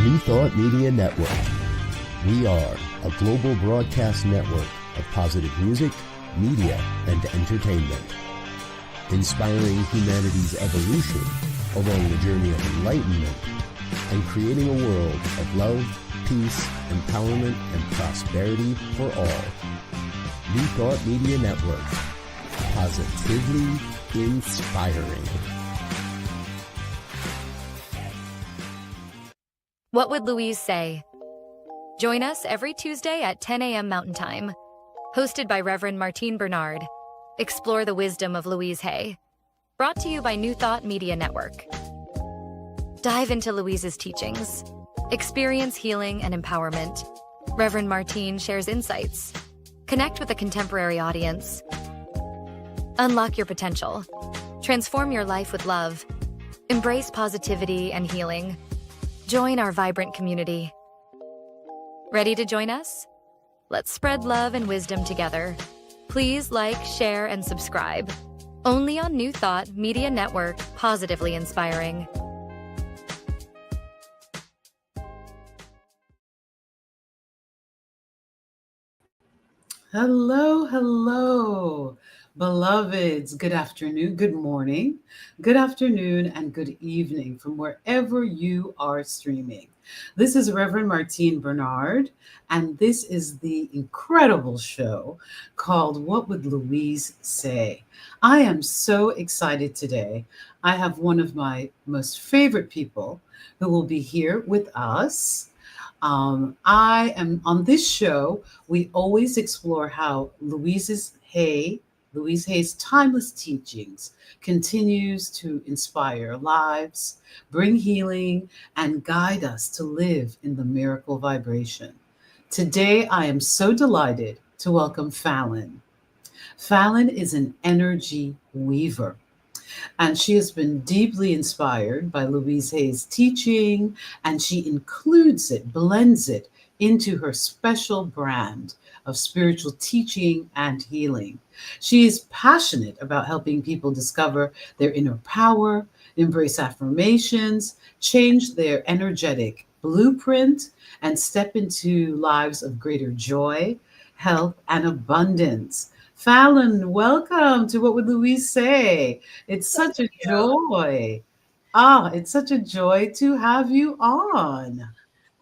New Thought Media Network. We are a global broadcast network of positive music, media, and entertainment, inspiring humanity's evolution along the journey of enlightenment and creating a world of love, peace, empowerment, and prosperity for all. New Thought Media Network. Positively inspiring. What Would Louise Say? Join us every Tuesday at 10 a.m. Mountain Time. Hosted by Reverend Martine Bernard. Explore the wisdom of Louise Hay. Brought to you by New Thought Media Network. Dive into Louise's teachings. Experience healing and empowerment. Reverend Martine shares insights. Connect with a contemporary audience. Unlock your potential. Transform your life with love. Embrace positivity and healing. Join our vibrant community. Ready to join us? Let's spread love and wisdom together. Please like, share, and subscribe. Only on New Thought Media Network, positively inspiring. Hello, beloveds. Good afternoon, good morning, good afternoon, and good evening from wherever you are streaming. This is Reverend Martine Bernard, and this is the incredible show called What Would Louise Say? I am so excited today. I have one of my most favorite people who will be here with us. I am on this show. We always explore how Louise Hay's timeless teachings continues to inspire lives, bring healing, and guide us to live in the miracle vibration. Today, I am so delighted to welcome Falon. Falon is an energy weaver, and she has been deeply inspired by Louise Hay's teaching, and she blends it into her special brand of spiritual teaching and healing. She is passionate about helping people discover their inner power, embrace affirmations, change their energetic blueprint, and step into lives of greater joy, health, and abundance. Falon, welcome to What Would Louise Say? It's such a joy. It's such a joy to have you on.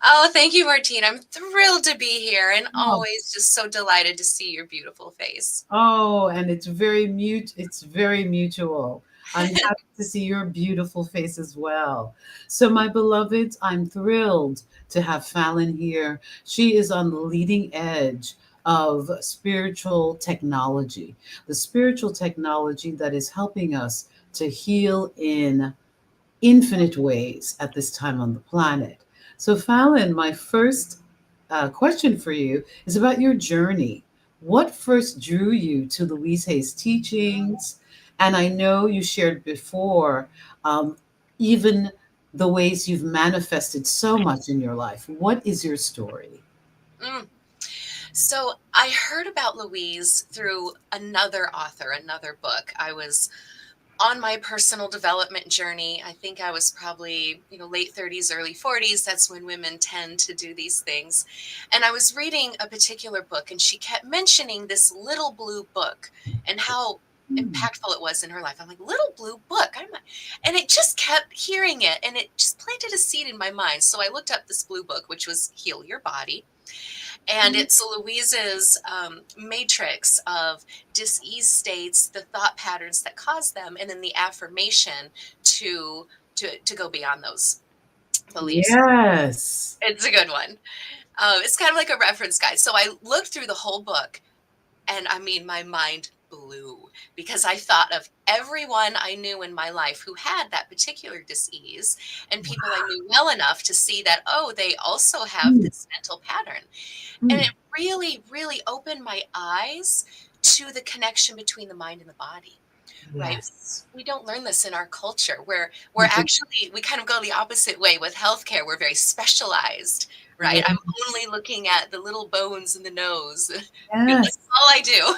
Oh, thank you, Martine. I'm thrilled to be here and always just so delighted to see your beautiful face. Oh, and it's very mutual. I'm happy to see your beautiful face as well. So, my beloveds, I'm thrilled to have Falon here. She is on the leading edge of spiritual technology, the spiritual technology that is helping us to heal in infinite ways at this time on the planet. So, Falon, my first question for you is about your journey. What first drew you to Louise Hay's teachings? And I know you shared before even the ways you've manifested so much in your life. What is your story? So I heard about Louise through another author, another book. I was on my personal development journey. I think I was probably, late 30s, early 40s. That's when women tend to do these things. And I was reading a particular book, and she kept mentioning this little blue book and how impactful it was in her life. I'm like, little blue book. And it just kept hearing it, and it just planted a seed in my mind. So I looked up this blue book, which was Heal Your Body. And it's Louise's matrix of dis-ease states, the thought patterns that cause them, and then the affirmation to go beyond those beliefs. Yes. It's a good one. It's kind of like a reference guide. So I looked through the whole book, and my mind blew, because I thought of everyone I knew in my life who had that particular dis-ease, and people I knew well enough to see that, they also have this mental pattern. And it really, really opened my eyes to the connection between the mind and the body. Right? Yes. We don't learn this in our culture, where we kind of go the opposite way with healthcare. We're very specialized, right? Yes. I'm only looking at the little bones in the nose. Yes. That's all I do.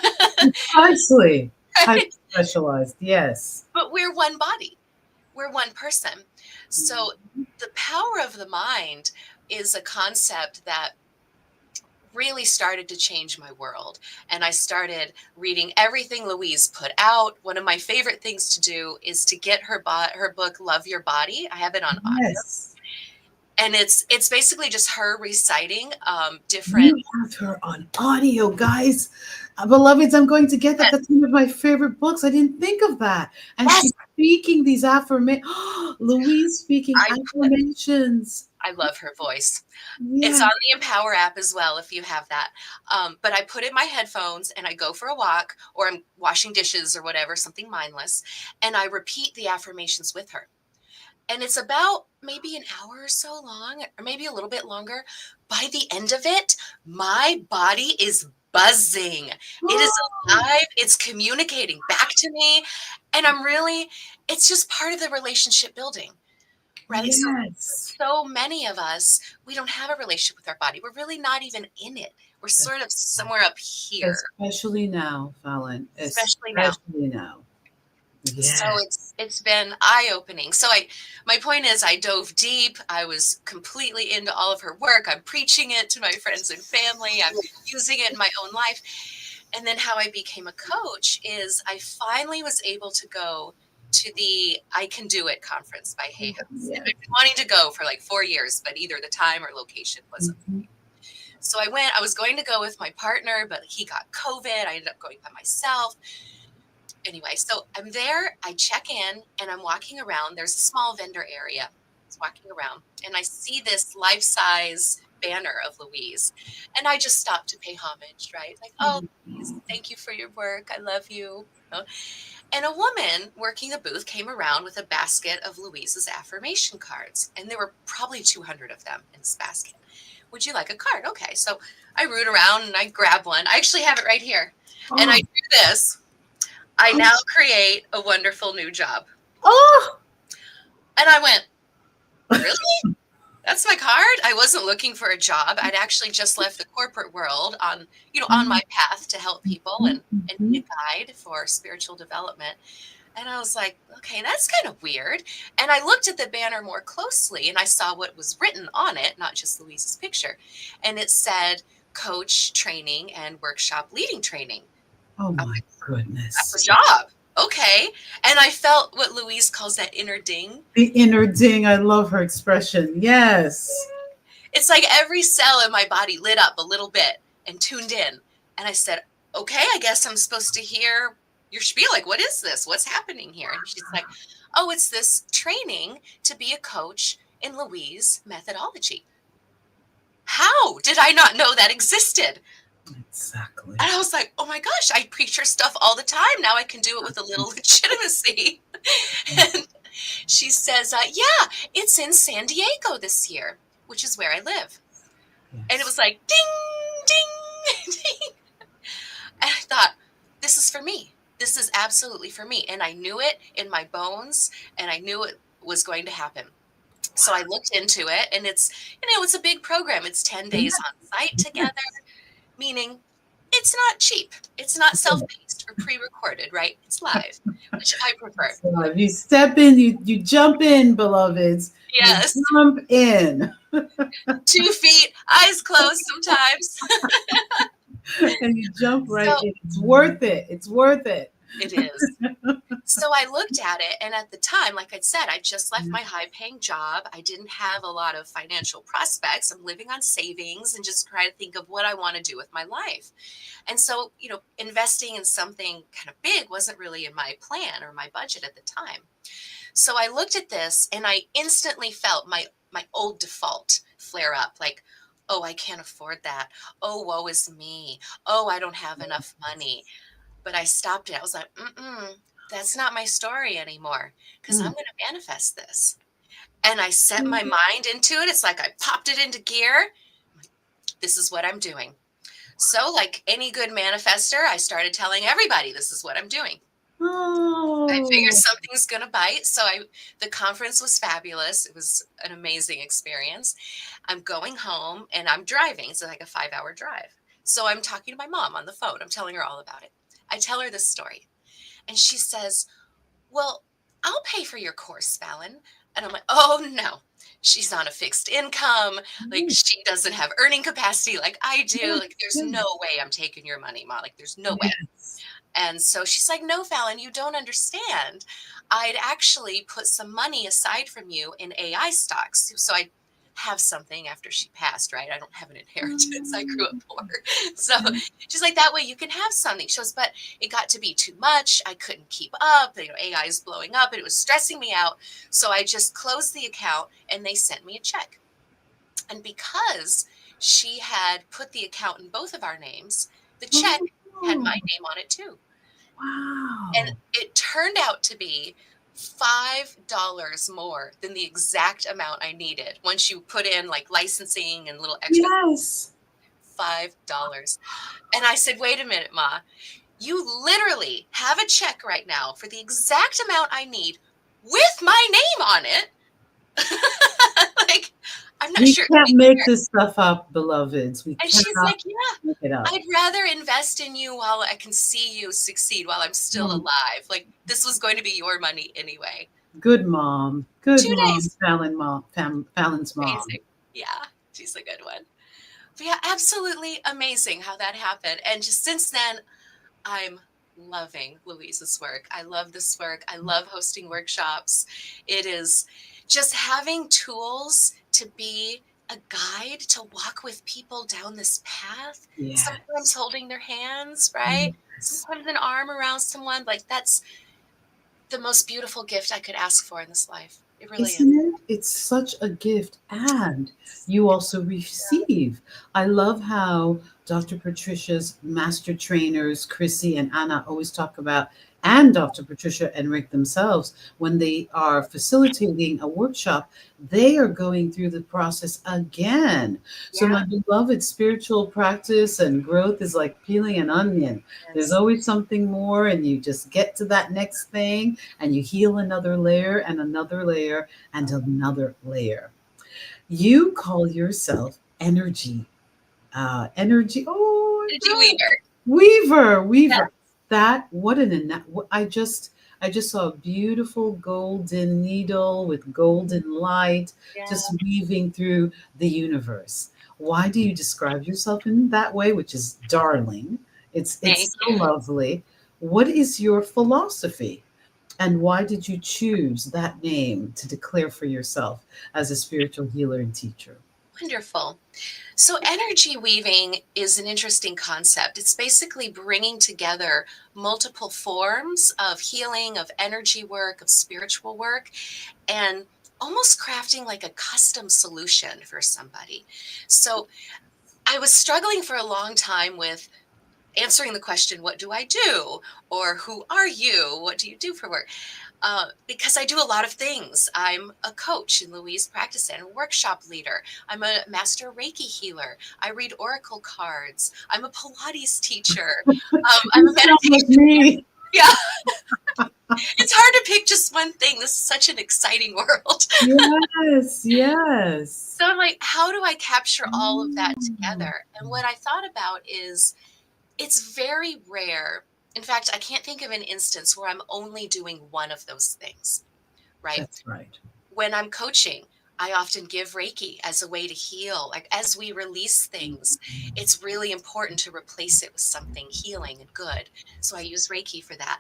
Precisely. Hyper specialized. Yes. But we're one body. We're one person. So the power of the mind is a concept that really started to change my world. And I started reading everything Louise put out. One of my favorite things to do is to get her book, Love Your Body. I have it on audio. Yes. And it's basically just her reciting different. You have her on audio, guys. Beloveds, I'm going to get that. That's one of my favorite books. I didn't think of that. And Yes, she's speaking these affirmations. Louise speaking affirmations. I love her voice. It's Yeah. on the Empower app as well, if you have that. But I put in my headphones and I go for a walk, or I'm washing dishes or whatever, something mindless, and I repeat the affirmations with her. And it's about maybe an hour or so long, or maybe a little bit longer. By the end of it, my body is buzzing. It is alive. It's communicating back to me. And it's just part of the relationship building, right? Yes. So many of us, we don't have a relationship with our body. We're really not even in it. We're sort of somewhere up here. Especially now, Falon. Especially now. Yeah. So it's been eye-opening. So my point is, I dove deep. I was completely into all of her work. I'm preaching it to my friends and family. I'm using it in my own life. And then how I became a coach is I finally was able to go to the I Can Do It conference by Hay House. Yes. And I've been wanting to go for like 4 years, but either the time or location wasn't. So I went. I was going to go with my partner, but he got COVID. I ended up going by myself. Anyway, so I'm there, I check in, and I'm walking around. There's a small vendor area. I was walking around, and I see this life-size banner of Louise. And I just stopped to pay homage, right? Like, oh, Louise, thank you for your work. I love you. And a woman working the booth came around with a basket of Louise's affirmation cards. And there were probably 200 of them in this basket. Would you like a card? Okay, so I root around, and I grab one. I actually have it right here. And I do this. I now create a wonderful new job. Oh, And I went, really? That's my card? I wasn't looking for a job. I'd actually just left the corporate world on my path to help people and be a guide for spiritual development. And I was like, okay, that's kind of weird. And I looked at the banner more closely, and I saw what was written on it, not just Louise's picture. And it said coach training and workshop leading training. oh my goodness. That's a job. Okay. And I felt what Louise calls that inner ding. The inner ding. I love her expression. Yes. It's like every cell in my body lit up a little bit and tuned in. And I said, okay, I guess I'm supposed to hear your spiel. Like, what is this? What's happening here? And she's like, oh, it's this training to be a coach in Louise methodology. How did I not know that existed? Exactly. And I was like, oh my gosh, I preach her stuff all the time. Now I can do it with a little legitimacy. And she says, yeah, it's in San Diego this year, which is where I live. Yes. And it was like, ding, ding, ding. And I thought, this is for me. This is absolutely for me. And I knew it in my bones, and I knew it was going to happen. So I looked into it, and it's a big program. It's 10 days on site together, meaning it's not cheap. It's not self-paced or pre-recorded, right? It's live, which I prefer. So you step in, you jump in, beloveds. Yes. You jump in. 2 feet, eyes closed sometimes. And you jump right in. It's worth it. It's worth it. It is. So I looked at it, and at the time, like I said, I just left my high-paying job. I didn't have a lot of financial prospects. I'm living on savings and just trying to think of what I want to do with my life. And so, investing in something kind of big wasn't really in my plan or my budget at the time. So I looked at this, and I instantly felt my old default flare up, like, oh, I can't afford that. Oh, woe is me. Oh, I don't have enough money. But I stopped it. I was like, that's not my story anymore, because I'm going to manifest this. And I set my mind into it. It's like I popped it into gear. This is what I'm doing. So like any good manifester, I started telling everybody, this is what I'm doing. Oh. I figured something's going to bite. So the conference was fabulous. It was an amazing experience. I'm going home, and I'm driving. It's like a 5-hour drive. So I'm talking to my mom on the phone. I'm telling her all about it. I tell her this story, and she says, well, I'll pay for your course, Falon. And I'm like, oh no, she's on a fixed income. Like she doesn't have earning capacity like I do. Yes, Like there's no yes, way I'm taking your money, Ma. Like there's no way. yes. And so she's like, no, Falon, you don't understand. I'd actually put some money aside from you in AI stocks. So I have something after she passed, right? I don't have an inheritance. I grew up Mm. poor. So she's like, that way you can have something. She goes, but it got to be too much. I couldn't keep up. You know, AI is blowing up and it was stressing me out. So I just closed the account and they sent me a check. And because she had put the account in both of our names, the check had my Oh, name on it too. And wow. it turned out to be $5 more than the exact amount I needed once you put in like licensing and little extra Yes. $5. And I said, wait a minute, Ma, you literally have a check right now for the exact amount I need with my name on it. Like, I'm not We sure. can't make this stuff up, beloveds. We And she's cannot like, yeah, make it up. I'd rather invest in you while I can see you succeed while I'm still Mm. alive. Like, this was going to be your money anyway. Good mom. Good 2 days. mom. Fallon's mom. Amazing. Yeah, she's a good one. But yeah, absolutely amazing how that happened. And just since then, I'm loving Louise's work. I love this work. I love hosting workshops. It is just having tools to be a guide to walk with people down this path, Yeah. sometimes holding their hands, right? Yes. Sometimes an arm around someone. Like that's the most beautiful gift I could ask for in this life. It really is. Isn't it? It's such a gift. And you also receive. I love how Dr. Patricia's master trainers, Chrissy and Anna, always talk about, and Dr. Patricia and Rick themselves, when they are facilitating a workshop, they are going through the process again. So, Yeah. my beloved, spiritual practice and growth is like peeling an onion. There's Yes. always something more, and you just get to that next thing and you heal another layer and another layer and another layer. You call yourself energy. Energy. Oh Did my you God. Weaver? Weaver, Yeah. Weaver. That what an I just saw a beautiful golden needle with golden light Yeah. just weaving through the universe. Why do you describe yourself in that way, which is darling? It's Thank so you. lovely. What is your philosophy? And why did you choose that name to declare for yourself as a spiritual healer and teacher? Wonderful. So, energy weaving is an interesting concept. It's basically bringing together multiple forms of healing, of energy work, of spiritual work, and almost crafting like a custom solution for somebody. So, I was struggling for a long time with answering the question, what do I do? Or who are you? What do you do for work? Because I do a lot of things. I'm a coach in Louise practice and a workshop leader. I'm a master Reiki healer. I read oracle cards. I'm a Pilates teacher. I'm You a sound like meditation. me. Yeah, it's hard to pick just one thing. This is such an exciting world. Yes, yes. So I'm like, how do I capture all of that Mm. together? And what I thought about is it's very rare. In fact, I can't think of an instance where I'm only doing one of those things, right? That's right. When I'm coaching, I often give Reiki as a way to heal. Like as we release things, it's really important to replace it with something healing and good. So I use Reiki for that.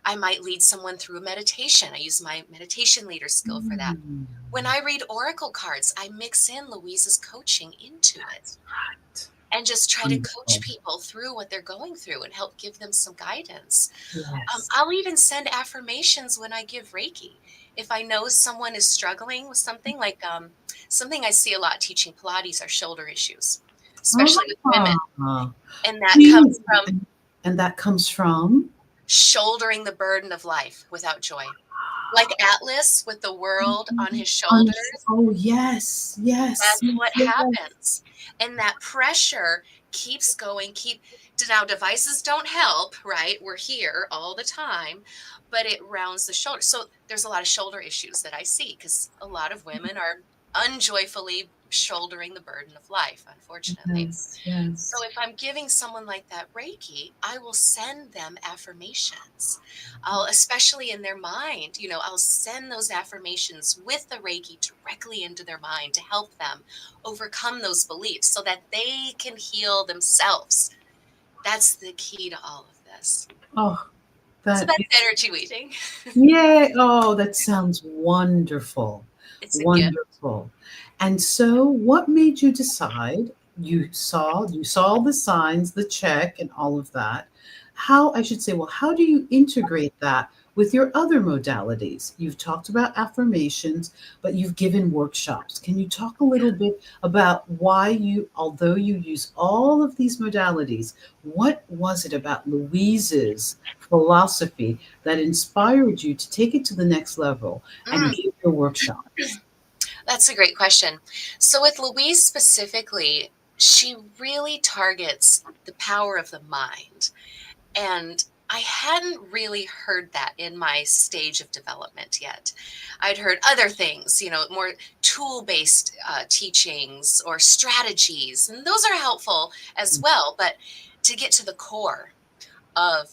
I might lead someone through a meditation. I use my meditation leader skill for that. Mm. When I read oracle cards, I mix in Louise's coaching into it That's right. and just try to coach Wonderful. people through what they're going through and help give them some guidance. Yes. I'll even send affirmations when I give Reiki. If I know someone is struggling with something, like something I see a lot teaching Pilates are shoulder issues, especially with women. Ah, And that comes please. from And that comes from? shouldering the burden of life without joy. Like Atlas with the world on his On- shoulders, Oh, yes, yes, that's what yes. happens. And that pressure keeps going, now devices don't help, right? We're here all the time, but it rounds the shoulder. So there's a lot of shoulder issues that I see because a lot of women are unjoyfully shouldering the burden of life, unfortunately. Yes, yes. So if I'm giving someone like that Reiki, I will send them affirmations. Especially in their mind, I'll send those affirmations with the Reiki directly into their mind to help them overcome those beliefs so that they can heal themselves. That's the key to all of this. Oh, So that that's is, energy weaving. yeah. Oh, that sounds wonderful. It's a gift. Wonderful. And so what made you decide you saw the signs, the check and all of that. How I should say, well, how do you integrate that with your other modalities? You've talked about affirmations, but you've given workshops. Can you talk a little bit about why although you use all of these modalities, what was it about Louise's philosophy that inspired you to take it to the next level and Mm. give your workshops? That's a great question. So with Louise specifically, she really targets the power of the mind. And I hadn't really heard that in my stage of development yet. I'd heard other things, more tool-based teachings or strategies, and those are helpful as well. But to get to the core of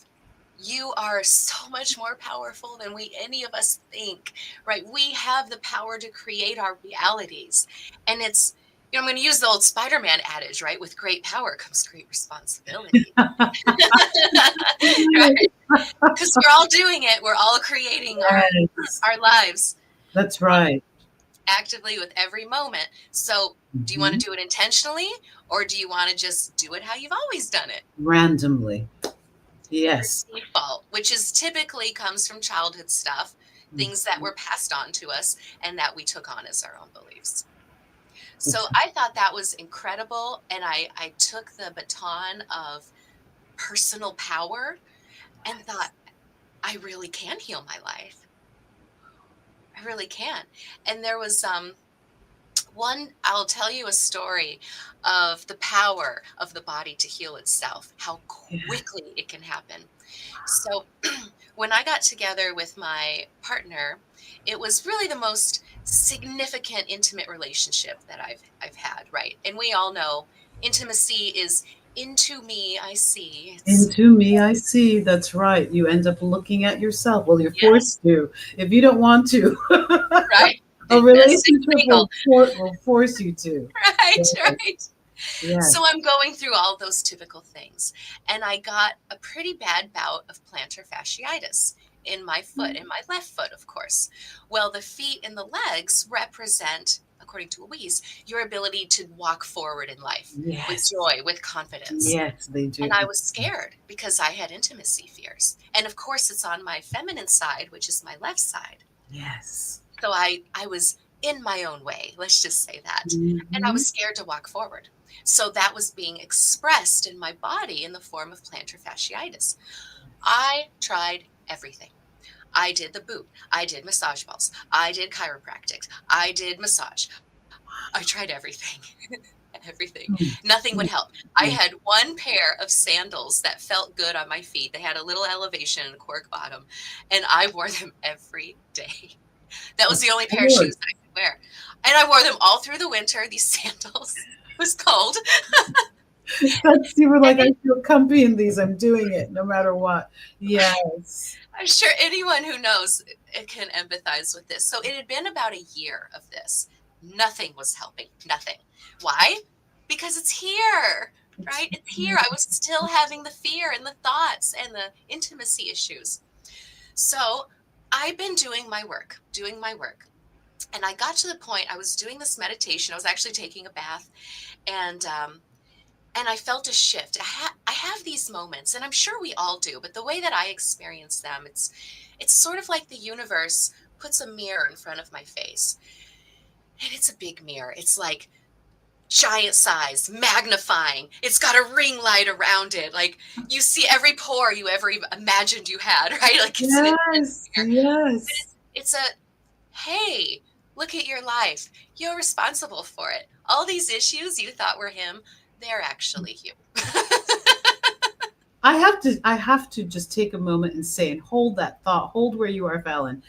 you are so much more powerful than any of us think, right? We have the power to create our realities. And it's, I'm going to use the old Spider-Man adage, right? With great power comes great responsibility. Right? Because we're all doing it. We're all creating Yes, our lives that's right. actively with every moment. So do you want to do it intentionally, or do you want to just do it how you've always done it? Randomly. Yes. Default, which is typically comes from childhood stuff, things that were passed on to us and that we took on as our own beliefs. So I thought that was incredible. And I took the baton of personal power and thought, I really can heal my life. I really can. And there was I'll tell you a story of the power of the body to heal itself, how quickly it can happen. So when I got together with my partner, it was really the most significant intimate relationship that I've had, right? And we all know intimacy is into me, I see. It's Into me, I see. That's right. You end up looking at yourself. Well, you're yes, forced to if you don't want to. right. A That's relationship legal. will force you to. Right, Yes. right. Yes. So I'm going through all those typical things. And I got a pretty bad bout of plantar fasciitis in my foot, in my left foot, of course. Well, the feet and the legs represent, according to Louise, your ability to walk forward in life with Yes. joy, with confidence. Yes, they do. And I was scared because I had intimacy fears. And of course, it's on my feminine side, which is my left side. Yes. So I was in my own way, let's just say that. And I Mhm. was scared to walk forward. So that was being expressed in my body in the form of plantar fasciitis. I tried everything. I did the boot. I did massage balls. I did chiropractic. I did massage. I tried everything. Everything. Nothing would help. I had one pair of sandals that felt good on my feet. They had a little elevation and a cork bottom, and I wore them every day. That was the only pair of shoes that I could wear. And I wore them all through the winter, these sandals. It was cold. You were like, I feel comfy in these. I'm doing it no matter what. Yes. I'm sure anyone who knows it can empathize with this. So it had been about a year of this. Nothing was helping. Nothing. Why? Because it's here, right? It's here. I was still having the fear and the thoughts and the intimacy issues. So I've been doing my work. And I got to the point, I was doing this meditation. I was actually taking a bath, and I felt a shift. I have these moments, and I'm sure we all do, but the way that I experience them, it's sort of like the universe puts a mirror in front of my face. And it's a big mirror. It's like giant size, magnifying. It's got a ring light around it. Like you see every pore you ever even imagined you had, right? Like it's an intense Yes. mirror. Yes. It's a, hey, look at your life. You're responsible for it. All these issues you thought were him, they're actually you. I have to just take a moment and say and hold that thought, hold where you are, Falon.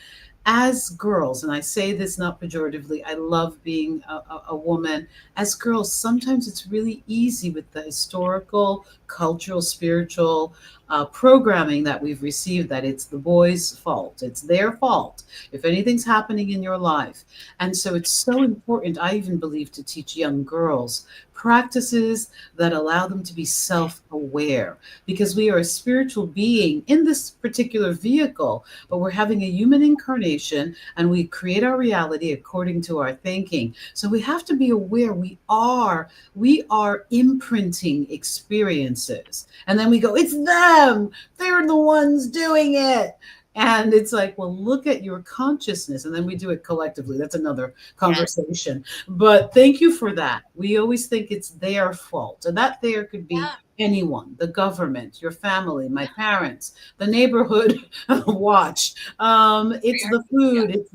as girls, and I say this not pejoratively, I love being a woman. As girls, sometimes it's really easy with the historical, cultural, spiritual programming that we've received that it's the boys' fault, it's their fault if anything's happening in your life. And so it's so important, I even believe, to teach young girls practices that allow them to be self aware, because we are a spiritual being in this particular vehicle, but we're having a human incarnation and we create our reality according to our thinking. So we have to be aware we are imprinting experiences. And then we go, it's them. They're the ones doing it. And it's like, well, look at your consciousness. And then we do it collectively. That's another conversation. Yes. But thank you for that. We always think it's their fault. And that there could be anyone, the government, your family, my parents, the neighborhood watch. It's the food.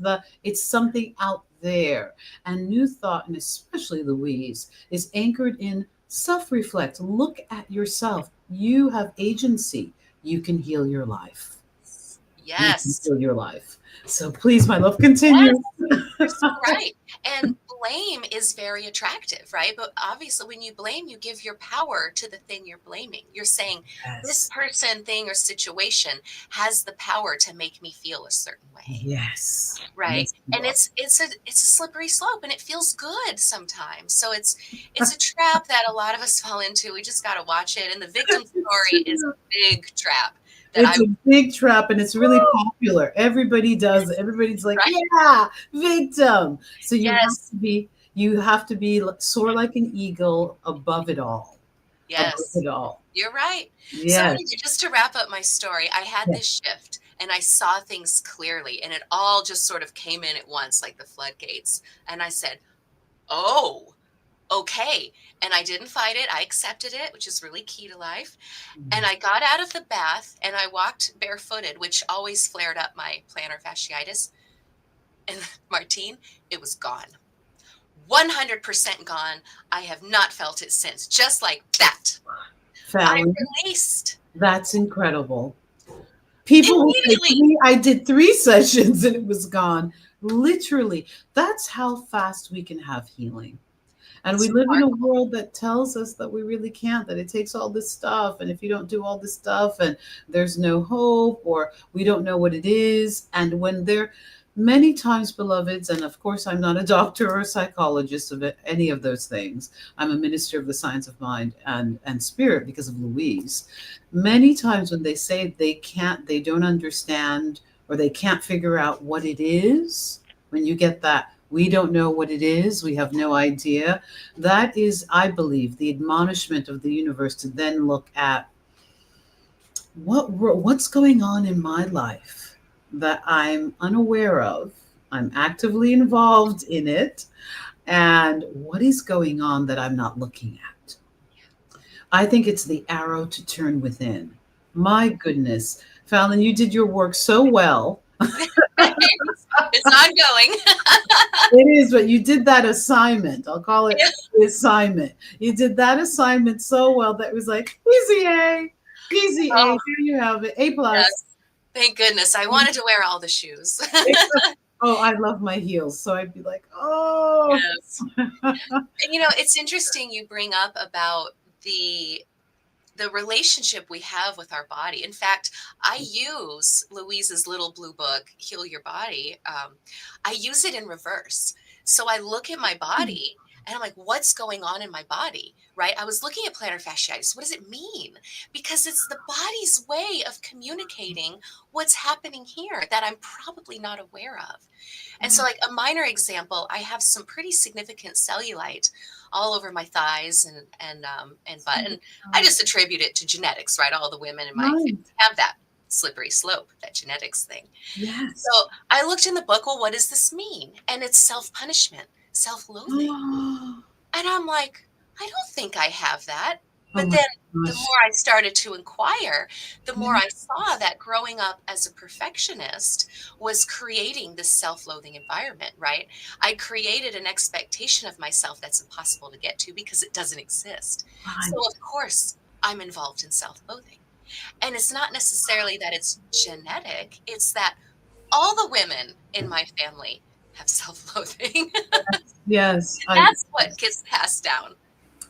It's something out there. And New Thought, and especially Louise, is anchored in self-reflect. Look at yourself. You have agency. You can heal your life. Yes. You can heal your life. So please, my love, continue. Yes, you're so right. And blame is very attractive, right? But obviously, when you blame, you give your power to the thing you're blaming. You're saying, this person, thing, or situation has the power to make me feel a certain way. Yes. Right. Yes. And it's a slippery slope, and it feels good sometimes. So it's a trap that a lot of us fall into. We just got to watch it. And the victim story is a big trap. It's a big trap, and it's really popular. Everybody does it. Everybody's like, yeah, victim. So you have to be soar like an eagle above it all. Yes. Above it all. You're right. Yes. So just to wrap up my story, I had this shift, and I saw things clearly, and it all just sort of came in at once, like the floodgates. And I said, oh, okay. And I didn't fight it. I accepted it, which is really key to life. And I got out of the bath and I walked barefooted, which always flared up my plantar fasciitis. And Martine, it was gone. 100% gone. I have not felt it since. Just like that. Falon, I released. That's incredible. People will say, I did 3 sessions and it was gone. Literally. That's how fast we can have healing. And we live in a world that tells us that we really can't, that it takes all this stuff. And if you don't do all this stuff, and there's no hope, or we don't know what it is. And when many times, beloveds, and of course, I'm not a doctor or a psychologist of any of those things. I'm a minister of the science of mind and spirit because of Louise. Many times when they say they don't understand, or they can't figure out what it is, when you get that, we don't know what it is, we have no idea. That is, I believe, the admonishment of the universe to then look at what's going on in my life that I'm unaware of. I'm actively involved in it. And what is going on that I'm not looking at? I think it's the arrow to turn within. My goodness. Falon, you did your work so well. It's ongoing. It is, but you did that assignment. I'll call it the assignment. You did that assignment so well that it was like, easy A, easy A. Here you have it, A+. Yes. Thank goodness. I wanted to wear all the shoes. Oh, I love my heels. So I'd be like, oh. Yes. And it's interesting you bring up about the relationship we have with our body. In fact, I use Louise's little blue book, Heal Your Body. I use it in reverse. So I look at my body and I'm like, what's going on in my body, right? I was looking at plantar fasciitis. What does it mean? Because it's the body's way of communicating what's happening here that I'm probably not aware of. And so, like a minor example, I have some pretty significant cellulite all over my thighs and butt. And I just attribute it to genetics, right? All the women in my family have that slippery slope, that genetics thing. Yes. So I looked in the book, well, what does this mean? And it's self-punishment, self-loathing. And I'm like, I don't think I have that. But then the more I started to inquire, the more I saw that growing up as a perfectionist was creating this self-loathing environment, right? I created an expectation of myself that's impossible to get to because it doesn't exist. So of course, I'm involved in self-loathing. And it's not necessarily that it's genetic, it's that all the women in my family have self-loathing. Yes, That's what gets passed down.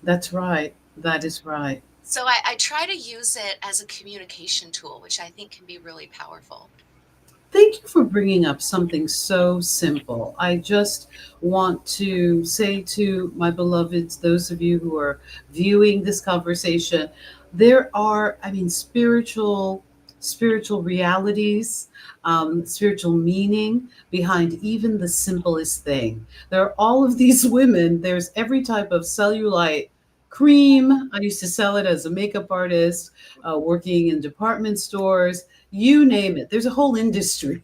that's right. That is right. So I try to use it as a communication tool, which I think can be really powerful. Thank you for bringing up something so simple. I just want to say to my beloveds, those of you who are viewing this conversation, there are, I mean, spiritual realities, spiritual meaning behind even the simplest thing. There are all of these women. There's every type of cellulite cream. I used to sell it as a makeup artist, working in department stores, you name it. There's a whole industry.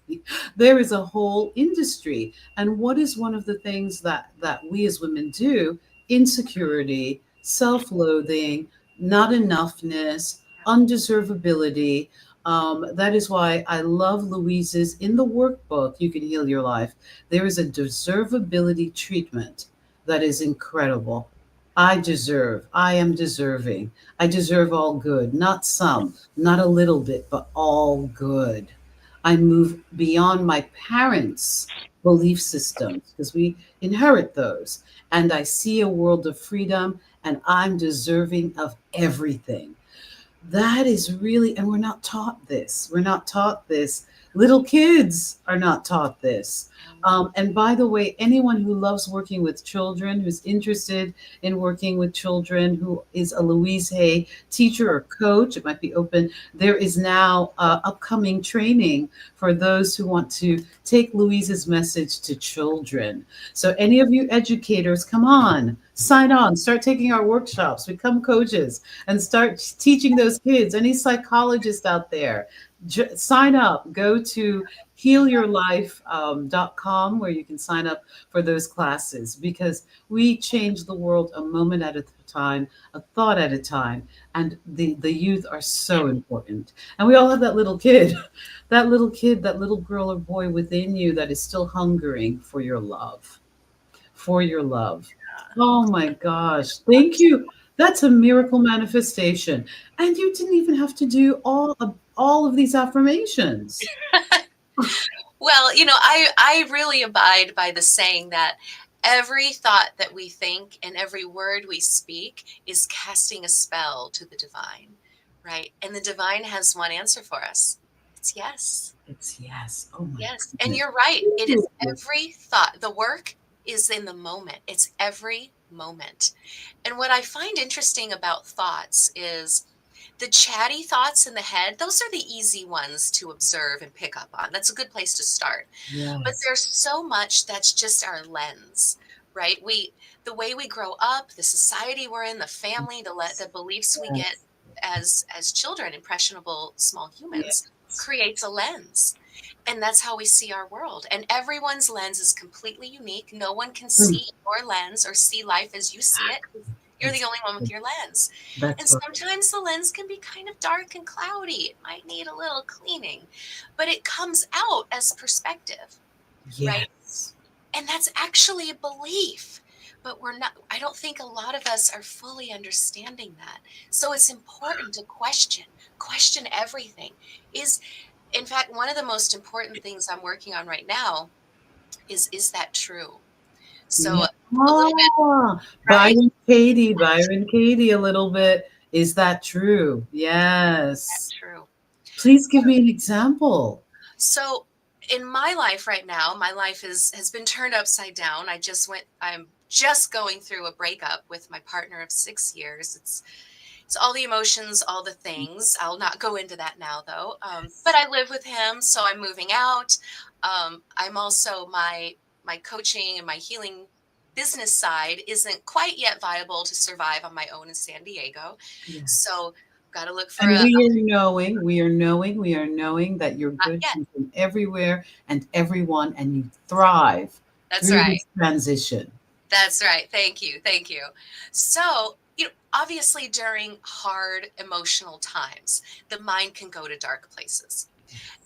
There is a whole industry. And what is one of the things that we as women do? Insecurity, self-loathing, not enoughness, undeservability. That is why I love Louise's in the workbook, You Can Heal Your Life. There is a deservability treatment that is incredible. I am deserving. I deserve all good, not some, not a little bit, but all good. I move beyond my parents' belief systems because we inherit those. And I see a world of freedom and I'm deserving of everything. That is really, and we're not taught this. We're not taught this. Little kids are not taught this. And by the way, anyone who loves working with children, who's interested in working with children, who is a Louise Hay teacher or coach, it might be open. There is now upcoming training for those who want to take Louise's message to children. So, any of you educators, come on, sign on, start taking our workshops, become coaches, and start teaching those kids. Any psychologist out there, sign up. Go to healyourlife.com where you can sign up for those classes because we change the world a moment at a time, a thought at a time. And the youth are so important. And we all have that little kid, that little kid, that little girl or boy within you that is still hungering for your love, for your love. Oh my gosh. Thank you. That's a miracle manifestation. And you didn't even have to do all of these affirmations. Well, I really abide by the saying that every thought that we think and every word we speak is casting a spell to the divine, right? And the divine has one answer for us. It's yes. It's yes. Oh my Yes. And goodness. you're right. It is every thought. The work is in the moment. It's every moment. And what I find interesting about thoughts is the chatty thoughts in the head, those are the easy ones to observe and pick up on. That's a good place to start. But Yes. there's so much that's just our lens, right? The way we grow up, the society we're in, the family, the beliefs we get Yes. as children, impressionable small humans, Yes. creates a lens. And that's how we see our world. And everyone's lens is completely unique. No one can Mm, see your lens or see life as you see it. You're the That's only one with your lens. And that's right. sometimes the lens can be kind of dark and cloudy. It might need a little cleaning, but it comes out as perspective, right? Yes. And that's actually a belief. But I don't think a lot of us are fully understanding that. So it's important to question everything. In fact, one of the most important things I'm working on right now is that true? So Yeah. a little bit, right? Byron Katie a little bit. Is that true? That's Yes. true. Please give me an example. So in my life right now, my life has been turned upside down. I'm just going through a breakup with my partner of 6 years. It's all the emotions, all the things. I'll not go into that now though. But I live with him, so I'm moving out. I'm also my coaching and my healing business side isn't quite yet viable to survive on my own in San Diego. Yes. So got to look for And a we are knowing that your not good yet. comes from everywhere and everyone, and you thrive That's through right. this transition. That's right. Thank you. Thank you. So, obviously during hard emotional times, the mind can go to dark places.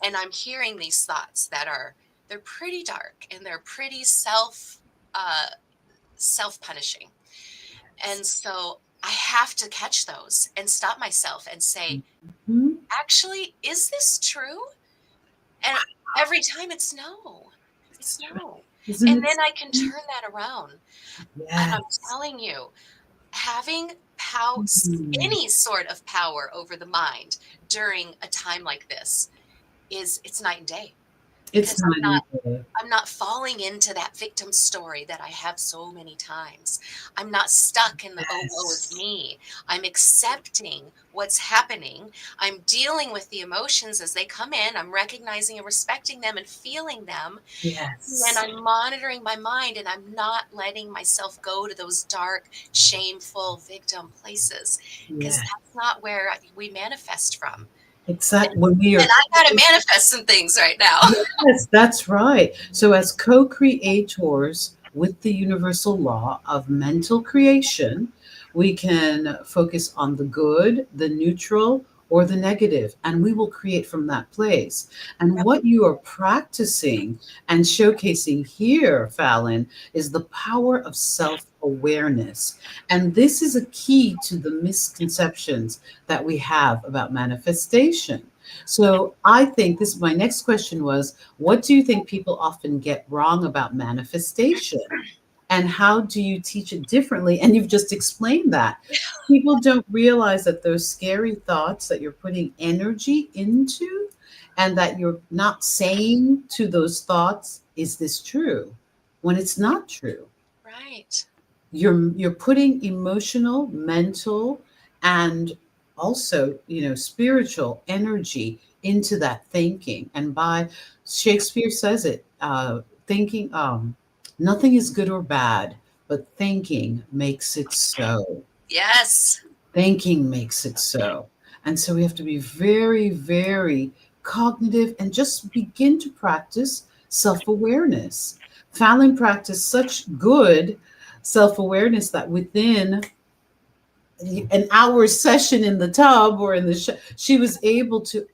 And I'm hearing these thoughts they're pretty dark and they're pretty self-punishing. And so I have to catch those and stop myself and say, Mhm. actually, is this true? And every time it's no. No. Isn't And it? then I can turn that around. And I'm Yes. telling you, having Mhm. any sort of power over the mind during a time like this it's night and day, It's because not easy. I'm not falling into that victim story that I have so many times. I'm not stuck in the, "Oh, woe is Yes. me." I'm accepting what's happening. I'm dealing with the emotions as they come in. I'm recognizing and respecting them and feeling them. And then Yes. I'm monitoring my mind, and I'm not letting myself go to those dark, shameful victim places, because Yes. that's not where we manifest from. And, Exactly. When we and are I got to manifest some things right now. Yes, that's right. So, as co creators with the universal law of mental creation, we can focus on the good, the neutral, or the negative, and we will create from that place. And what you are practicing and showcasing here, Fallon, is the power of self awareness. And this is a key to the misconceptions that we have about manifestation. So I think this my next question was, what do you think people often get wrong about manifestation? And how do you teach it differently? And you've just explained that. People don't realize that those scary thoughts that you're putting energy into and that you're not saying to those thoughts, is this true? When it's not true. Right. You're putting emotional, mental, and also, spiritual energy into that thinking. And by Shakespeare says it, thinking, nothing is good or bad, but thinking makes it so. Yes. Thinking makes it so. And so we have to be very, very cognitive and just begin to practice self awareness. Fallon practiced such good self awareness that within an hour session in the tub or in the she was able to,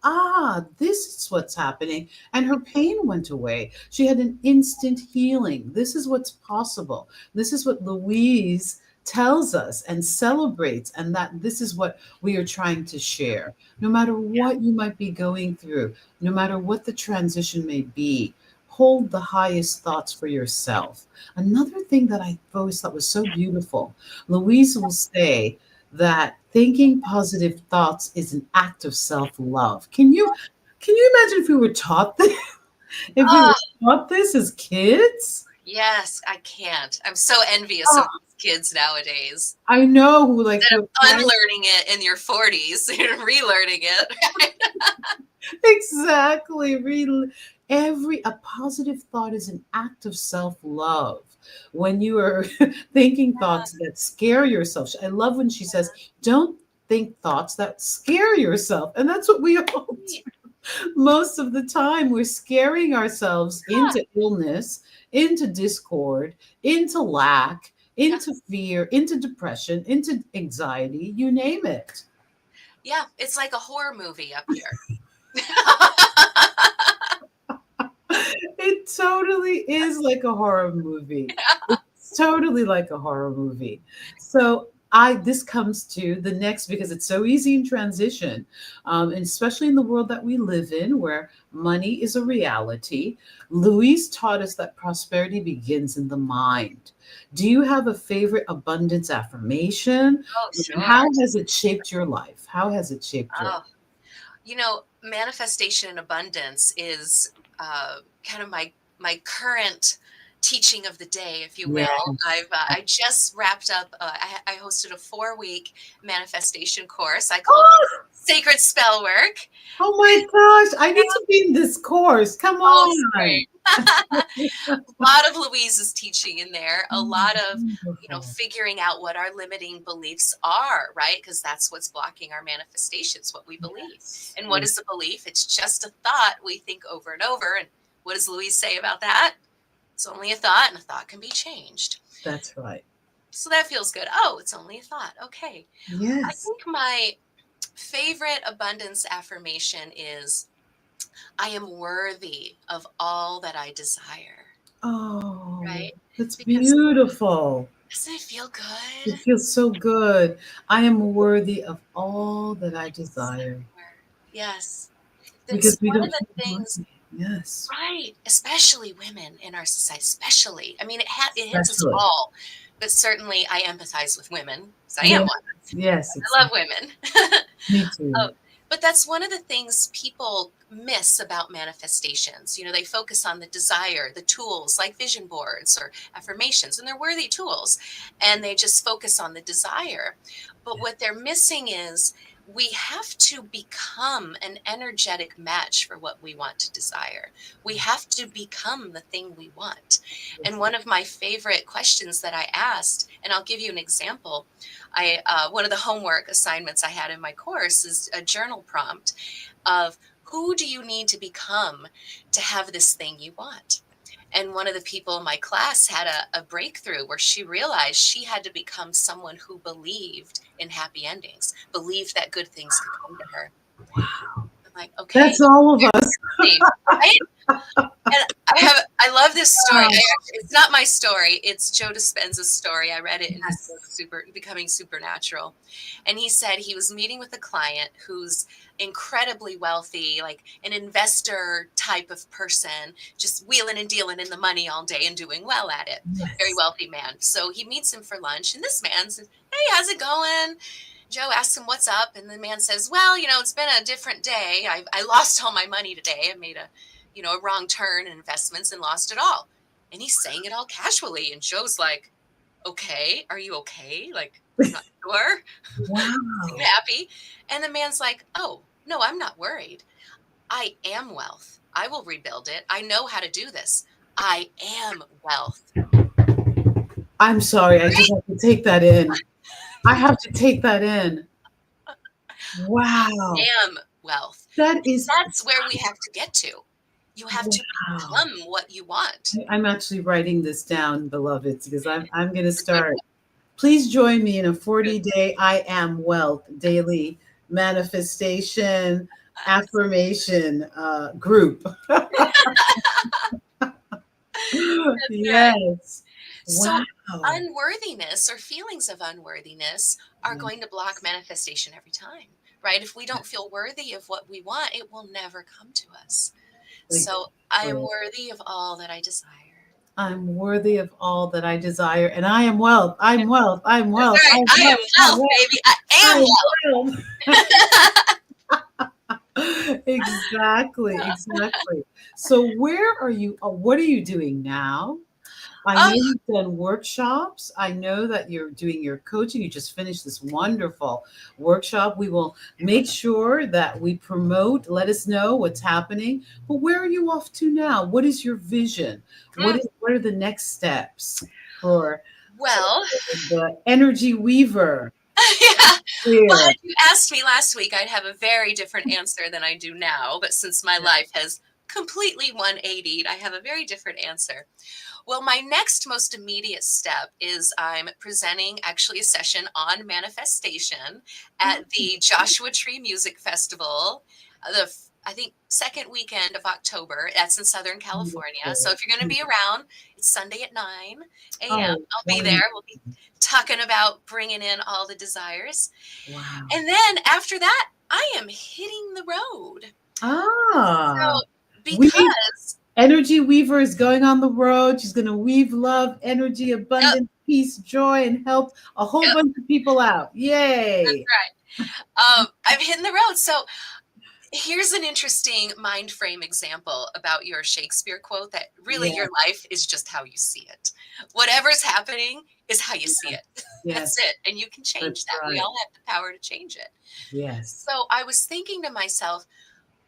this is what's happening, and her pain went away. She had an instant healing. This is what's possible. This is what Louise tells us and celebrates, and that this is what we are trying to share. No matter what you might be going through, no matter what the transition may be, hold the highest thoughts for yourself. Another thing that I always thought was so beautiful, Louise will say that thinking positive thoughts is an act of self-love. Can you imagine if we were taught this? If we were Oh, taught this as kids? yes, I can't. I'm so envious of Oh, these kids nowadays. I know who like Instead who of unlearning it in your 40s and relearning it. exactly every a positive thought is an act of self-love. When you are thinking thoughts that scare yourself, I love when she says, don't think thoughts that scare yourself. And that's what we all most of the time. We're scaring ourselves Yeah, into illness, into discord, into lack, yeah, into fear, into depression, into anxiety, you name it. yeah. It's like a horror movie up here. It totally is like a horror movie. It's totally like a horror movie. So I this comes to the next, because it's so easy in transition, and especially in the world that we live in, where money is a reality. Louise taught us that prosperity begins in the mind. Do you have a favorite abundance affirmation? Oh, And sure. how has it shaped your life? How has it shaped your life? Oh, manifestation and abundance is kind of my current teaching of the day, if you Yeah. will. I just wrapped up. I hosted a 4-week manifestation course. I called it Sacred Spell Work. Oh my gosh, I need to be in this course. Come Oh, it's on. great. A lot of Louise's teaching in there, a lot of, Wonderful. figuring out what our limiting beliefs are, right? Because that's what's blocking our manifestations, what we believe. Yes. And what Yeah, is a belief? It's just a thought we think over and over. And what does Louise say about that? It's only a thought, and a thought can be changed. that's right. So that feels good. Oh, it's only a thought. Okay. I Yes. think my favorite abundance affirmation is I am worthy of all that I desire, Oh, right? that's Because beautiful. doesn't it feel It good? feels so good. I am worthy of all that I Yes. desire, Yes. That's because we one of don't the feel things worthy. Yes. Right. Especially women in our society, especially. I mean, it hits us Especially. all, but certainly I empathize with women because I am Yes. one. Yes. I love women. Me too. Oh, but that's one of the things people miss about manifestations. You know, they focus on the desire, the tools like vision boards or affirmations, and they're worthy tools, and they just focus on the desire. But what they're missing is we have to become an energetic match for what we want to desire. We have to become the thing we want. And one of my favorite questions that I asked, and I'll give you an example. One of the homework assignments I had in my course is a journal prompt of who do you need to become to have this thing you want? And one of the people in my class had a breakthrough where she realized she had to become someone who believed in happy endings, believed that good things could come to her. I'm like, okay, That's all of us. right? And I love this story. It's not my story. It's Joe Dispenza's story. I read it in his book, Becoming Supernatural. And he said he was meeting with a client who's incredibly wealthy, like an investor type of person, just wheeling and dealing in the money all day and doing well at it. Yes. Very wealthy man. So he meets him for lunch, and this man says, "Hey, how's it going?" Joe asks him what's up, and the man says, "Well, it's been a different day. I lost all my money today. I made a wrong turn in investments and lost it all." And he's saying it all casually. And Joe's like, "Okay, are you okay? Like, I'm not sure." Wow. Seem happy. And the man's like, "Oh, no, I'm not worried. I am wealth. I will rebuild it. I know how to do this. I am wealth." I'm sorry. I just have to take that in. I have to take that in. Wow. Am wealth. That's where we have to get to. You have to become what you want. I'm actually writing this down, beloveds, because I'm going to start. Please join me in a 40-day I am wealth daily manifestation affirmation group. Yes. So Wow. unworthiness or feelings of unworthiness are going to block manifestation every time, right? If we don't feel worthy of what we want, it will never come to us. So I am worthy of all that I desire. I'm worthy of all that I desire, and I am wealth. I'm wealth. I'm wealth. Right. I am wealth, baby. I am wealth. Exactly. So where are you? What are you doing now? I know you've done workshops. I know that you're doing your coaching. You just finished this wonderful workshop. We will make sure that we promote, let us know what's happening. But where are you off to now? What is your vision? What are the next steps for the energy weaver? Yeah. Here. Well, if you asked me last week, I'd have a very different answer than I do now. But since my life has completely 180'd, I have a very different answer. Well, my next most immediate step is I'm presenting actually a session on manifestation at the Joshua Tree Music Festival, I think second weekend of October. That's in Southern California. So if you're going to be around, it's Sunday at 9 a.m. I'll be there. We'll be talking about bringing in all the desires. Wow. And then after that, I am hitting the road. So because Energy Weaver is going on the road. She's going to weave love, energy, abundance, peace, joy, and help a whole bunch of people out. Yay. That's right. I'm hitting the road. So here's an interesting mind frame example about your Shakespeare quote that really your life is just how you see it. Whatever's happening is how you see it. That's it. And you can change that. Right. We all have the power to change it. Yes. So I was thinking to myself,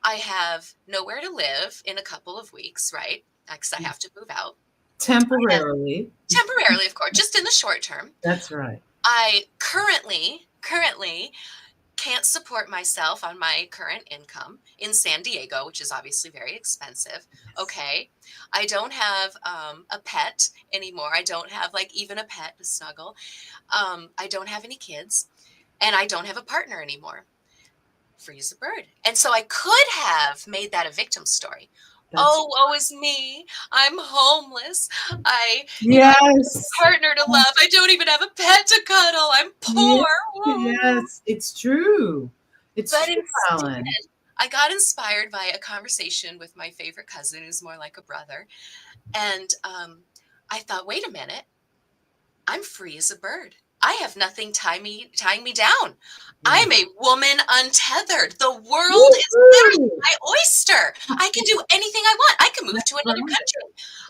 I have nowhere to live in a couple of weeks, right? Because I have to move out. Temporarily, of course, just in the short term. That's right. I currently can't support myself on my current income in San Diego, which is obviously very expensive. Okay. I don't have a pet anymore. I don't have even a pet to snuggle. I don't have any kids, and I don't have a partner anymore. Freeze the bird. And so I could have made that a victim story. Woe is me. I'm homeless. I have a partner to love. I don't even have a pet to cuddle. I'm poor. Yes, it's true. It's but true, instead, Falon. I got inspired by a conversation with my favorite cousin, who's more like a brother. And I thought, wait a minute, I'm free as a bird. I have nothing tying me down. Yeah. I'm a woman untethered. The world is literally Woo-hoo! my oyster. I can do anything I want. I can move That's to another right. country.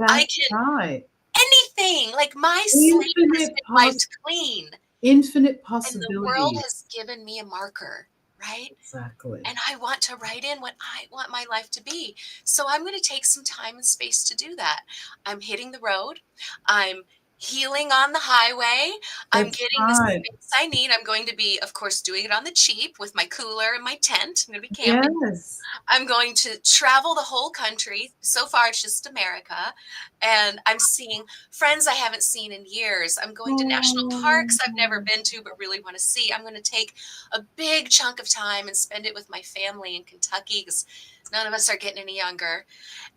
I That's can right. anything. Like my slate has Infinite been wiped clean, infinite and the world possibilities. has given me a marker, right? Exactly. And I want to write in what I want my life to be. So I'm going to take some time and space to do that. I'm hitting the road. I'm healing on the highway. I'm That's getting the right. space I need. I'm going to be, of course, doing it on the cheap with my cooler and my tent. I'm going to be camping. Yes. I'm going to travel the whole country. So far, it's just America. And I'm seeing friends I haven't seen in years. I'm going to national parks I've never been to but really want to see. I'm going to take a big chunk of time and spend it with my family in Kentucky because none of us are getting any younger.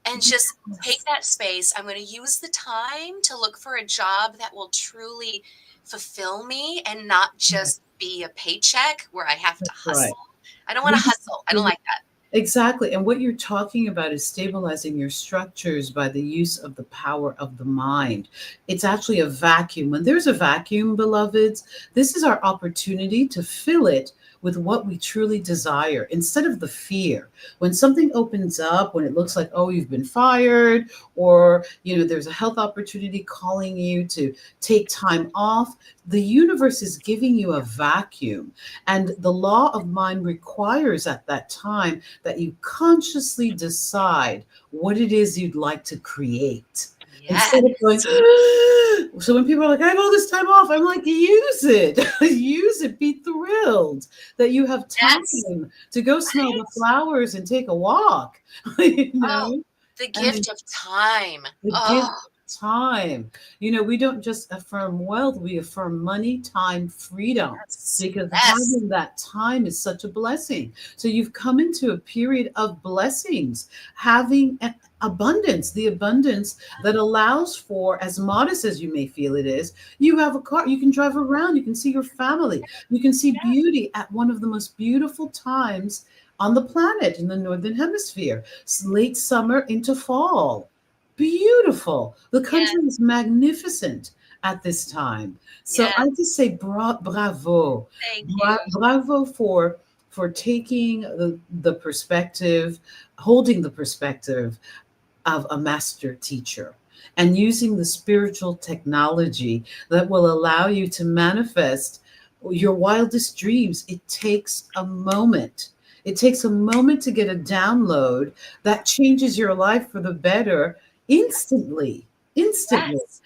And just take that space. I'm going to use the time to look for a job that will truly fulfill me and not just be a paycheck where I have to That's hustle. right. I don't want to hustle. I don't like that. Exactly. And what you're talking about is stabilizing your structures by the use of the power of the mind. It's actually a vacuum. When there's a vacuum, beloveds, this is our opportunity to fill it with what we truly desire instead of the fear. When something opens up, when it looks like, oh, you've been fired, or, there's a health opportunity calling you to take time off, the universe is giving you a vacuum. And the law of mind requires at that time that you consciously decide what it is you'd like to create. Yes. Instead of going, so when people are like, I have all this time off, I'm like, use it. Use it. Be thrilled that you have time to go smell the flowers and take a walk. Oh, the gift of time. The gift of time. We don't just affirm wealth, we affirm money, time, freedom. Because having that time is such a blessing. So you've come into a period of blessings, having abundance, the abundance that allows for, as modest as you may feel it is, you have a car, you can drive around, you can see your family, you can see beauty at one of the most beautiful times on the planet in the Northern Hemisphere, late summer into fall. Beautiful. The country is magnificent at this time. So I just say bravo. Thank you. Bravo for taking the perspective, holding the perspective of a master teacher and using the spiritual technology that will allow you to manifest your wildest dreams. It takes a moment. It takes a moment to get a download that changes your life for the better instantly. Yes.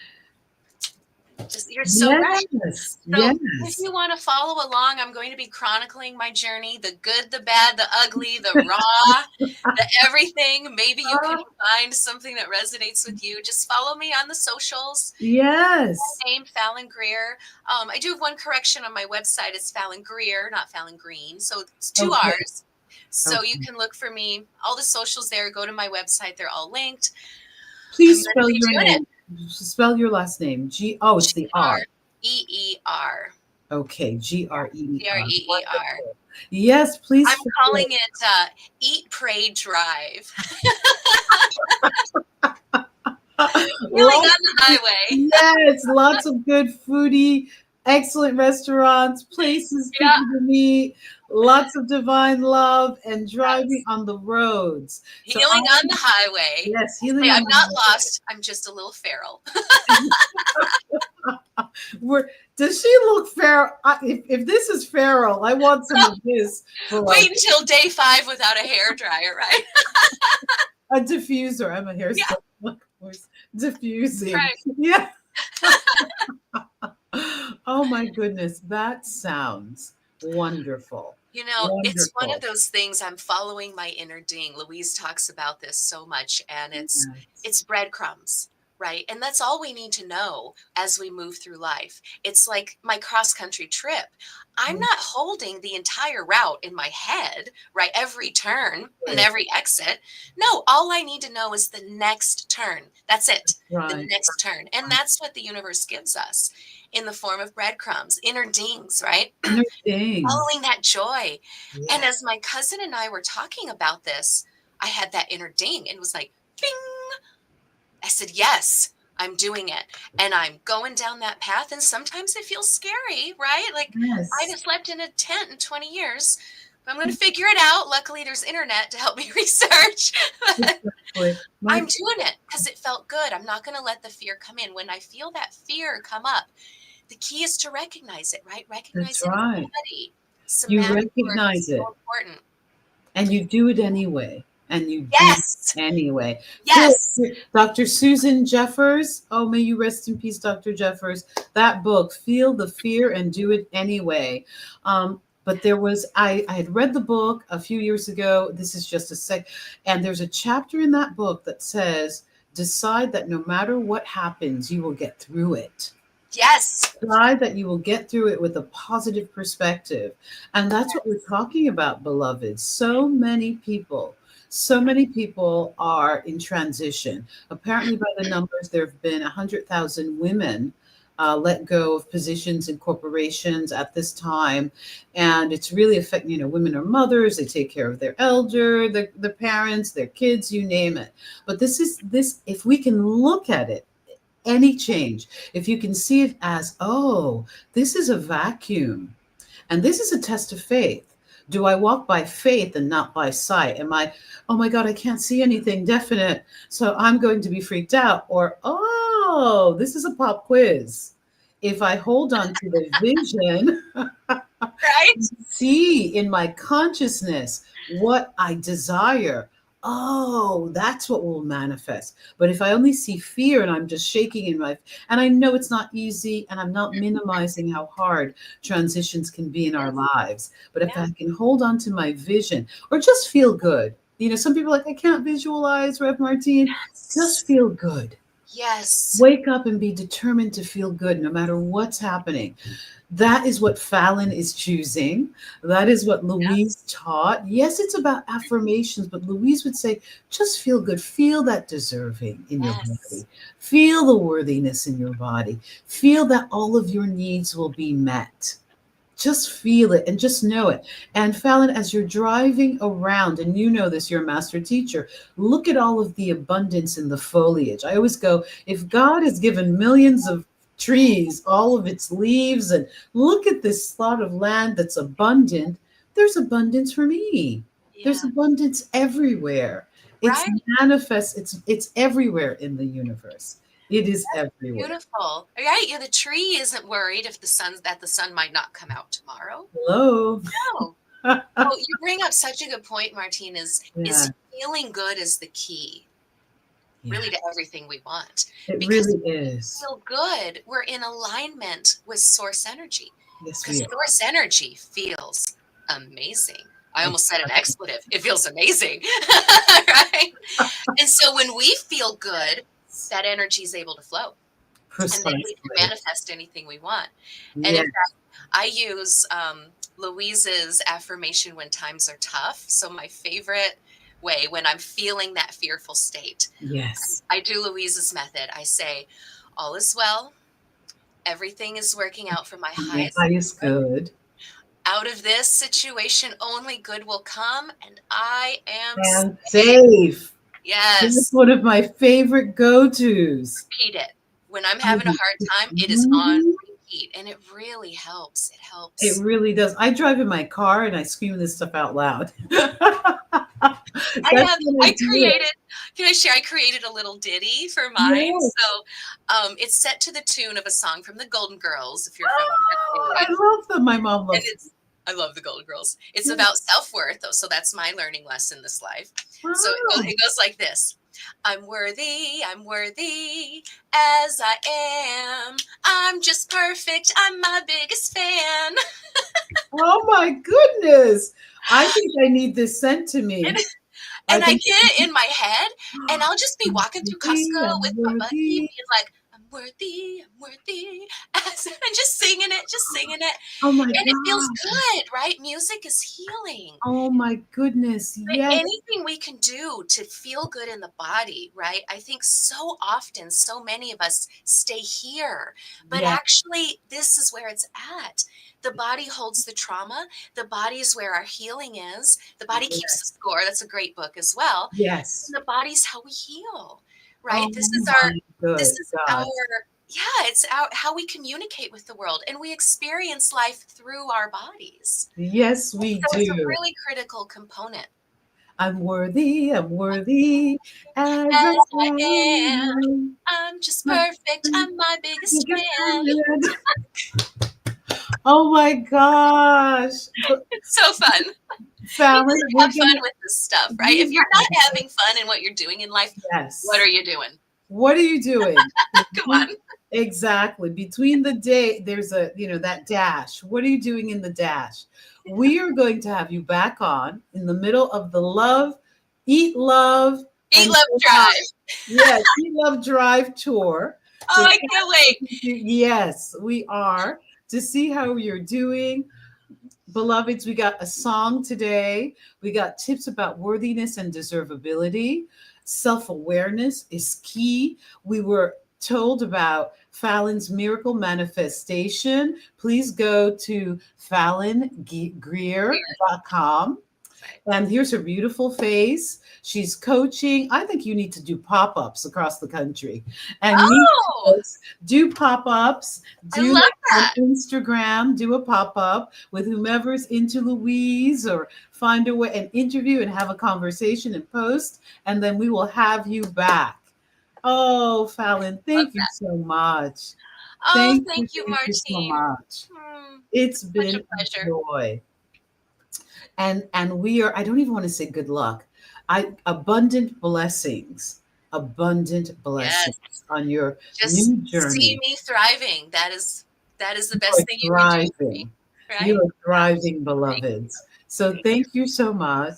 You're so right. So if you want to follow along, I'm going to be chronicling my journey, the good, the bad, the ugly, the raw, the everything. Maybe you can find something that resonates with you. Just follow me on the socials. Yes. My name, Falon Greer. I do have one correction on my website. It's Falon Greer, not Falon Green. So it's two R's. So you can look for me. All the socials there. Go to my website. They're all linked. Please spell your name. Spell your last name. It's the R. G-R-E-E-R. Okay, Greer. Greer. Yes, please. I'm calling it Eat, Pray, Drive. Really on the highway. Yes, lots of good foodie, excellent restaurants, places people to meet, lots of divine love, and driving on the roads. Healing on the highway. Yes, healing. I'm not lost. I'm just a little feral. Does she look feral? If this is feral, I want some of this. Wait until day 5 without a hairdryer, right? A diffuser. I'm a hairstylist. Yeah. Diffusing. Right. Yeah. Oh my goodness, that sounds wonderful. It's one of those things. I'm following my inner ding. Louise talks about this so much, and it's breadcrumbs, right? And that's all we need to know as we move through life. It's like my cross-country trip. I'm not holding the entire route in my head, right? Every turn and every exit. No, all I need to know is the next turn. That's it. The next turn. And that's what the universe gives us. in the form of breadcrumbs, inner dings, right? Inner things. Following that joy. Yeah. And as my cousin and I were talking about this, I had that inner ding and it was like, bing. I said, yes, I'm doing it. And I'm going down that path. And sometimes it feels scary, right? Like Yes. I haven't slept in a tent in 20 years. But I'm going to figure it out. Luckily, there's internet to help me research. Exactly. I'm doing it because it felt good. I'm not going to let the fear come in. When I feel that fear come up, the key is to recognize it, right? Recognize That's it in right. your body. You Somatic work recognize is it. so important. And you do it anyway. And you Yes. do it anyway. Yes. Dr. Susan Jeffers, oh, may you rest in peace, Dr. Jeffers. That book, Feel the Fear and Do It Anyway. But there was, I had read the book a few years ago. This is just a sec. And there's a chapter in that book that says, decide that no matter what happens, you will get through it. Yes. Decide that you will get through it with a positive perspective. And that's what we're talking about, beloveds. So many people are in transition. Apparently, by the numbers, there have been 100,000 women let go of positions in corporations at this time. And it's really affecting, women are mothers, they take care of their elder, the parents, their kids, you name it. But this, if we can look at it, any change, if you can see it as, oh, this is a vacuum and this is a test of faith. Do I walk by faith and not by sight? Am I, oh my God, I can't see anything definite, so I'm going to be freaked out? Or, oh, this is a pop quiz. If I hold on to the vision, Right? see in my consciousness what I desire, oh, that's what will manifest. But if I only see fear and I'm just shaking and I know it's not easy, and I'm not minimizing how hard transitions can be in our lives. But if I can hold on to my vision or just feel good, some people are like, I can't visualize, Rev Martine. Yes. Just feel good. Yes. Wake up and be determined to feel good no matter what's happening. That is what Falon is choosing. That is what Louise taught. Yes, it's about affirmations, but Louise would say, just feel good. Feel that deserving in your body. Feel the worthiness in your body. Feel that all of your needs will be met. Just feel it and just know it. And Falon, as you're driving around, and you know this, you're a master teacher, look at all of the abundance in the foliage. I always go, if God has given millions of trees, all of its leaves, and look at this plot of land that's abundant, there's abundance for me. There's abundance everywhere. It's manifest, it's everywhere in the universe. It is everywhere. Beautiful. Right? The tree isn't worried if the sun might not come out tomorrow. Hello. No. Well, you bring up such a good point, Martine, is feeling good is the key. Really to everything we want. It because really is. Feel good. We're in alignment with source energy. Yes, because source energy feels amazing. I almost said an expletive. It feels amazing. Right? And so when we feel good, that energy is able to flow. Precisely. And then we can manifest anything we want. And in fact, I use Louise's affirmation when times are tough. So my favorite way when I'm feeling that fearful state. Yes. I do Louise's method. I say, all is well. Everything is working out for my highest good. Out of this situation, only good will come, and I am safe. Yes. This is one of my favorite go-tos. Repeat it. When I'm having a hard time, it is on repeat, and it really helps. It helps. It really does. I drive in my car and I scream this stuff out loud. I created a little ditty for mine. Yes. So it's set to the tune of a song from the Golden Girls, if you're familiar. I love them. My mom loves them. I love the Golden Girls. It's about self-worth, so that's my learning lesson this life. Oh. So it goes like this. I'm worthy as I am. I'm just perfect. I'm my biggest fan. Oh my goodness. I think I need this sent to me. And I get it in my head, and I'll just be walking through Costco with my buddy, being like, I'm I'm worthy. And just singing it, Oh my and it feels God. good, right? Music is healing. Oh my goodness. But Yes. anything we can do to feel good in the body, right? I think so often, so many of us stay here, but Yes. actually, this is where it's at. The body holds the trauma. The body is where our healing is. The body keeps the Yes. score. That's a great book as well. Yes. And the body's how we heal, right? Oh my This good is God. yeah, it's our how we communicate with the world, and we experience life through our bodies. Yes, we So it's a do. really critical component. I'm worthy as I As I am, am. I'm just perfect. I'm my biggest fan. Oh my gosh. But It's so fun. You Fallon, gotta we're have fun gonna with this stuff, right? If we you're not have having fun in what you're doing in life, what yes. are you doing? What are you doing? Come on. Exactly. Between the day, there's that dash. What are you doing in the dash? We are going to have you back on in the middle of the eat, love, Eat, and love, drive. yes, Eat, Love, Drive tour. Oh, I can't wait. Yes, we are to see how you're doing. Beloveds, we got a song today. We got tips about worthiness and deservability. Self awareness is key. We were told about Falon's miracle manifestation. Please go to falongreer.com. And here's her beautiful face. She's coaching. I think you need to do pop ups across the country and meet Oh, folks. Do pop ups. I Do love like on that. Instagram. Do a pop up with whomever's into Louise, or find a way an interview and have a conversation and post. And then we will have you back. Oh, Falon, Love thank you that. so much. Oh, Thank you, thank you, thank you so Martine. much. It's Such been a a pleasure. joy. And we are, I don't even want to say good luck. Abundant blessings Yes. on your Just new see journey. me thriving. That is the You are best thing you can do for me, thriving. You right? are thriving, Thank beloveds. So thank you. thank you so much.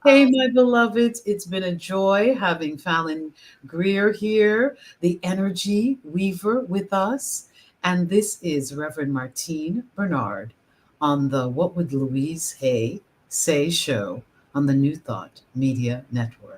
Hey, Oh, my beloveds, it's been a joy having Falon Greer here, the energy weaver with us. And this is Reverend Martine Bernard on the What Would Louise Hay Say show on the New Thought Media Network.